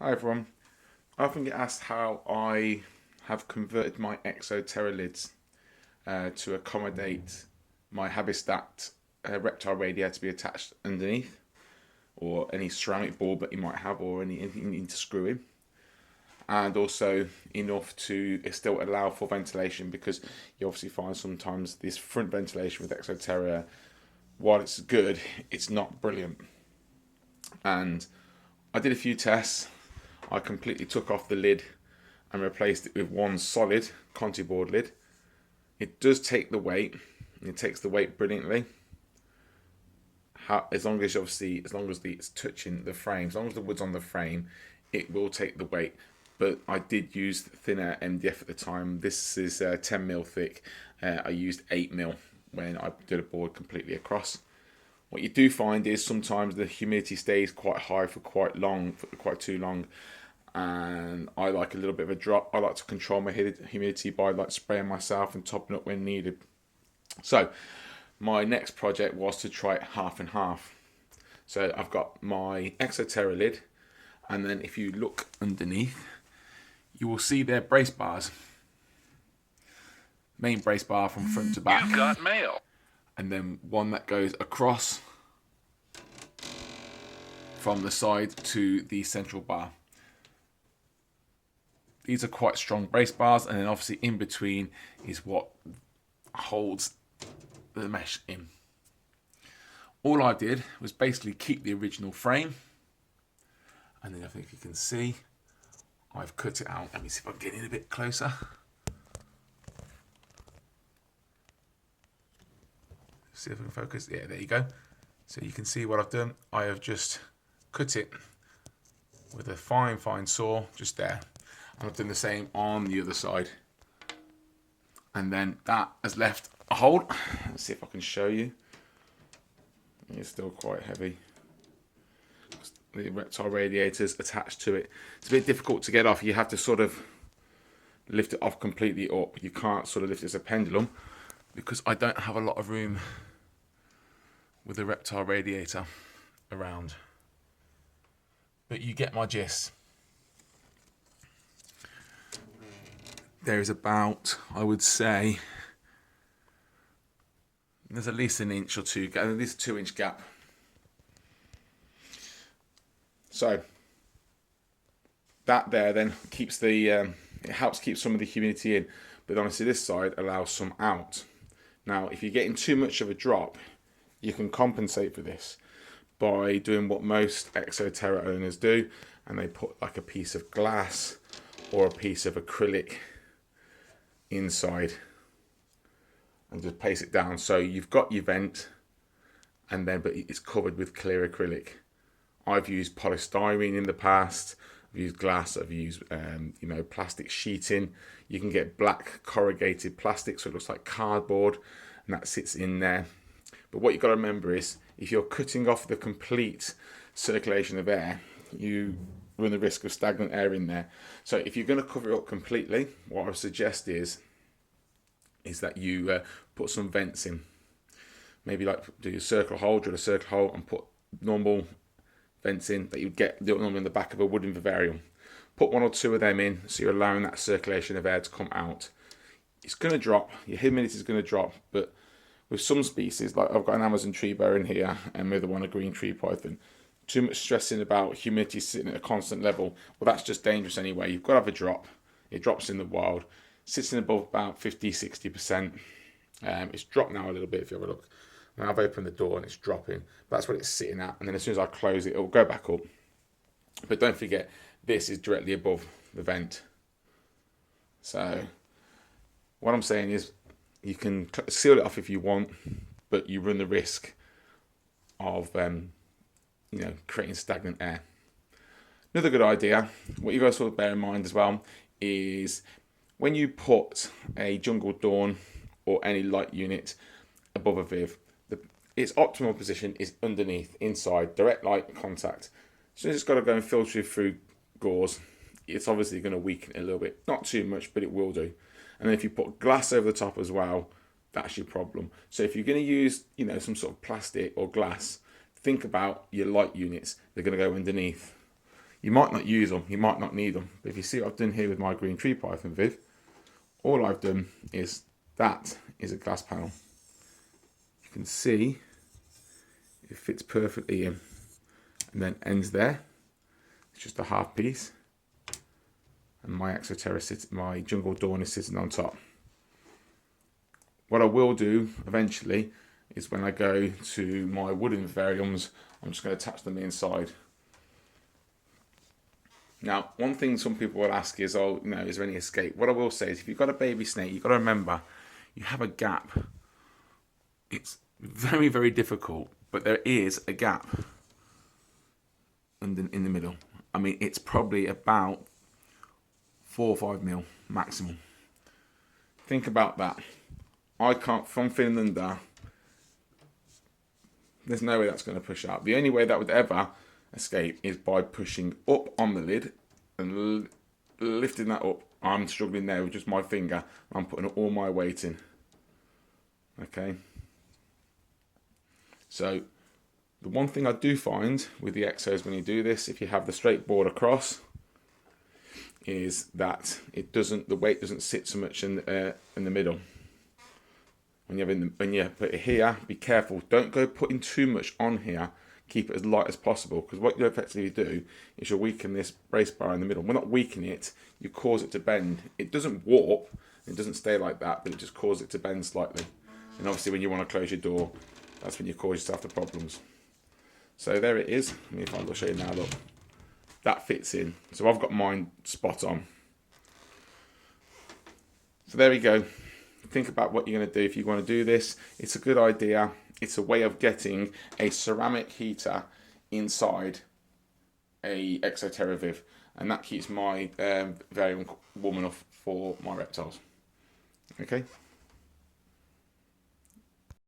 Hi everyone. I often get asked how I have converted my Terra lids to accommodate my Habitat reptile radiator to be attached underneath, or any ceramic board that you might have, or anything you need to screw in, and also enough to still allow for ventilation, because you obviously find sometimes this front ventilation with Terra, while it's good, it's not brilliant. And I did a few tests. I completely took off the lid and replaced it with one solid Conti board lid. It does take the weight. It takes the weight brilliantly. As long as it's touching the frame, as long as the wood's on the frame, it will take the weight. But I did use thinner MDF at the time. This is 10mm thick. I used 8mm when I did a board completely across. What you do find is sometimes the humidity stays quite high for quite too long, and I like a little bit of a drop. I like to control my humidity by spraying myself and topping up when needed. So my next project was to try it half and half. So I've got my Terra lid, and then if you look underneath, you will see their brace bars. Main brace bar from front to back. You got mail. And then one that goes across from the side to the central bar. These are quite strong brace bars, and then obviously in between is what holds the mesh in. All I did was basically keep the original frame, and then I think you can see I've cut it out. Let me see if I can get in a bit closer. See if I can focus. Yeah, there you go. So you can see what I've done. I have just cut it with a fine saw just there. And I've done the same on the other side. And then that has left a hold. Let's see if I can show you. It's still quite heavy. The reptile radiator's attached to it. It's a bit difficult to get off. You have to sort of lift it off completely up. You can't sort of lift it as a pendulum, because I don't have a lot of room with the reptile radiator around. But you get my gist. There is about, I would say, there's at least an inch or two, at least a 2-inch gap. So that there then keeps the, it helps keep some of the humidity in, but honestly this side allows some out. Now if you're getting too much of a drop, you can compensate for this by doing what most Terra owners do, and they put like a piece of glass or a piece of acrylic inside and just place it down. So you've got your vent, and then but it's covered with clear acrylic. I've used polystyrene in the past. I've used glass. I've used plastic sheeting. You can get black corrugated plastic, so it looks like cardboard, and that sits in there. But what you've got to remember is, if you're cutting off the complete circulation of air, you run the risk of stagnant air in there. So if you're going to cover it up completely, what I would suggest is that you put some vents in. Maybe like do a circle hole, drill a circle hole, and put normal vents in that you'd get normally in the back of a wooden vivarium. Put 1 or 2 of them in, so you're allowing that circulation of air to come out. It's going to drop, your humidity is going to drop, but with some species, like I've got an Amazon tree bear in here, and with the one a green tree python, too much stressing about humidity sitting at a constant level, well that's just dangerous anyway. You've got to have a drop. It drops in the wild, sits in above about 50-60%. It's dropped now a little bit if you have a look. Now I've opened the door and it's dropping. That's what it's sitting at, and then as soon as I close it, it'll go back up. But don't forget, this is directly above the vent. So what I'm saying is, you can seal it off if you want, but you run the risk of creating stagnant air. Another good idea, what you guys sort of bear in mind as well, is when you put a Jungle Dawn or any light unit above a Viv, its optimal position is underneath, inside, direct light contact. So it's got to go and filter through gauze. It's obviously going to weaken it a little bit, not too much, but it will do. And then if you put glass over the top as well, that's your problem. So if you're going to use, some sort of plastic or glass, think about your light units. They're going to go underneath. You might not use them, you might not need them. But if you see what I've done here with my green tree python viv, all I've done is that is a glass panel. You can see it fits perfectly in, and then ends there. It's just a half piece, and my Terra sits, my jungle dawn is sitting on top. What I will do eventually is when I go to my wooden vivariums, I'm just going to attach them inside. Now, one thing some people will ask is, oh, you know, is there any escape? What I will say is, if you've got a baby snake, you've got to remember, you have a gap. It's very, very difficult, but there is a gap in the middle. I mean, it's probably about 4 or 5 mil maximum. Think about that. I can't, from Finland, there's no way that's going to push out. The only way that would ever escape is by pushing up on the lid and lifting that up. I'm struggling there with just my finger. I'm putting all my weight in. Okay. So the one thing I do find with the exos when you do this, if you have the straight board across, is that the weight doesn't sit so much in the middle. When you put it here, be careful. Don't go putting too much on here. Keep it as light as possible, because what you effectively do is you'll weaken this brace bar in the middle. We're not weakening it, you cause it to bend. It doesn't warp, it doesn't stay like that, but it just causes it to bend slightly. And obviously when you want to close your door, that's when you cause yourself the problems. So there it is. Let me find, I'll show you now, look. That fits in. So I've got mine spot on. So there we go. Think about what you're going to do if you want to do this. It's a good idea. It's a way of getting a ceramic heater inside a Terra Viv, and that keeps my vivarium warm enough for my reptiles. Okay.